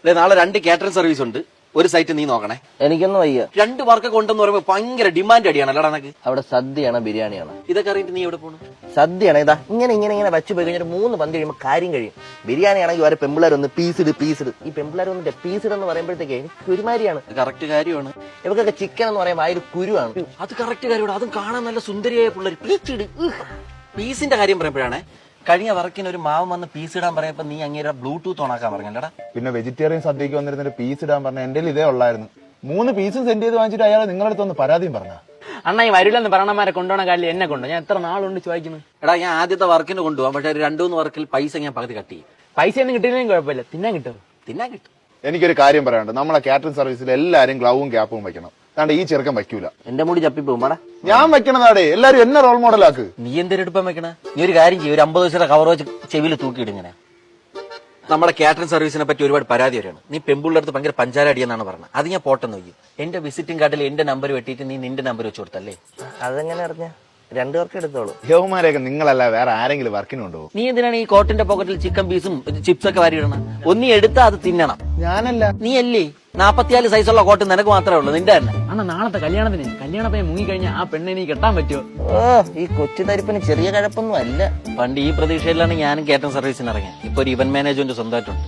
നാളെ 2 catering service ഉണ്ട്. ഒരു സൈറ്റ് നീ നോക്കണേ. എനിക്കൊന്നും വയ്യ. 2 വർക്ക് കൊണ്ടെന്ന് പറയുമ്പോ ഭയങ്കര ഡിമാൻഡ് അടിയാണ് അല്ലടാ നിനക്ക്. അവിടെ സദ്യയാണോ ബിരിയാണിയാണോ? ഇതൊക്കെ അറിയിട്ട് നീ എവിടെ പോണു? സദ്യയാണ്. ഇതാ ഇങ്ങനെ വെച്ച് പോയി കഴിഞ്ഞാൽ 3 പന്തി കഴിയുമ്പോൾ കാര്യം കഴിയും. ബിരിയാണി ആണെങ്കിൽ വരെ പെമ്പിള്ളേരൊന്ന് പീസിട്. ഈ പെമ്പിള്ളേർ വന്നിട്ട് പീസിഡ് എന്ന് പറയുമ്പോഴത്തേക്ക് എനിക്ക് ഒരുമാതിരിയാണ്. കറക്റ്റ് കാര്യമാണ്. ഇവർക്കൊക്കെ ചിക്കൻ എന്ന് പറയുമ്പോൾ അതിൽ കുരുവാണ്. അത് കറക്റ്റ് കാര്യമാണ്. അതും കാണാൻ നല്ല സുന്ദരിയായ പിള്ളേർ പീസിട്. പീസിന്റെ കാര്യം പറയുമ്പോഴാണ് കഴിഞ്ഞ വർക്കിന് ഒരു മാവ് വന്ന് പീസ് ഇടാൻ പറയപ്പോ നീ അങ്ങേരെ ബ്ലൂടൂത്ത് ഓണാക്കാൻ പറഞ്ഞല്ലടാ. പിന്നെ വെജിറ്റേറിയൻ സദ്യക്ക് വന്നിരുന്ന പീസ് ഇടാൻ പറഞ്ഞ എന്റെ ഇതേ ഉള്ളായിരുന്നു. 3 പീസും സെൻഡ് ചെയ്ത് വാങ്ങിച്ചിട്ട് അയാൾ നിങ്ങളുടെ അടുത്തൊന്ന് പരാതിയും പറഞ്ഞ. അണ്ണാ ഈ വരില്ലെന്ന് പറയണമാരെ കൊണ്ടുപോണ കാര്യം എന്നെ കൊണ്ടു. ഞാൻ എത്ര നാളുണ്ട് ചോദിക്കുന്നു. എടാ ഞാൻ ആദ്യത്തെ വർക്കിന് കൊണ്ടുപോകാം. പക്ഷെ 2-3 വർക്കിൽ പൈസ ഞാൻ പകുതി കട്ട് ചെയ്യും. പൈസ ഒന്നും കിട്ടിയില്ലെങ്കിലും കുഴപ്പമില്ല, തിന്നാൻ കിട്ടും. തിന്നാൻ കിട്ടും. എനിക്കൊരു കാര്യം പറയാനുണ്ട്. നമ്മളെ കാറ്ററിംഗ് സർവീസിൽ എല്ലാരും ഗ്ലൗവും ക്യാപ്പും വെക്കണം. അതാണ്ട് ഈ ചെറുക്കൻ വയ്ക്കൂല. എന്റെ മുടി ചപ്പിപ്പോകും. ഞാൻ വെക്കണതാടേ. എല്ലാരും എന്നെ റോൾ മോഡലാക്ക്. നീ എന്തെടുപ്പം വെക്കണ? നീ ഒരു കാര്യം ചെയ്യും. ഒരു 50 ദിവസത്തെ കവർ വെച്ച് ചെവിയിൽ തൂക്കിയിടിങ്ങനെ. നമ്മുടെ കാറ്ററിംഗ് സർവീസിനെ പറ്റി ഒരുപാട് പരാതി വരെയാണ്. നീ പെമ്പുള്ളടുത്ത് ഭയങ്കര പഞ്ചാര അടിയെന്നാണ് പറഞ്ഞത്. അത് ഞാൻ പോട്ടെന്ന് നോക്കി. എന്റെ വിസിറ്റിംഗ് കാർഡിൽ എന്റെ നമ്പർ വെട്ടിയിട്ട് നീ നിന്റെ നമ്പർ വെച്ച് കൊടുത്തല്ലേ? അതെങ്ങനെ അറിഞ്ഞ? 2 വർക്ക് എടുത്തോളൂ. യവമാരെയൊക്കെ നിങ്ങളല്ല വേറെ ആരെങ്കിലും വർക്കിന് കൊണ്ടുപോകും. നീ എന്തിനാണ് ഈ കോട്ടിന്റെ പോക്കറ്റിൽ ചിക്കൻ പീസും ചിപ്സ് ഒക്കെ വാരി ഇടണം? ഒന്നി എടുത്താ അത് തിന്നണം. ഞാനല്ല. നീ അല്ലേ 44 സൈസുള്ള കോട്ട് നിനക്ക് മാത്രമേ ഉള്ളൂ, നിന്റെ തന്നെ. അണ്ണാ നാളത്തെ കല്യാണത്തിന് മുങ്ങിക്കഴിഞ്ഞാൽ ആ പെണ്ണെ നീ കെട്ടാൻ പറ്റുമോ? ഈ കൊച്ചു തരിപ്പിന് ചെറിയ കഴപ്പൊന്നും അല്ല. പണ്ട് ഈ പ്രതീക്ഷയിലാണ് ഞാനും കാറ്ററിംഗ് സർവീസിന് ഇറങ്ങിയത്. ഇപ്പൊ ഒരു ഇവന്റ് മാനേജ്മെന്റ് സ്വന്തമായിട്ടുണ്ട്.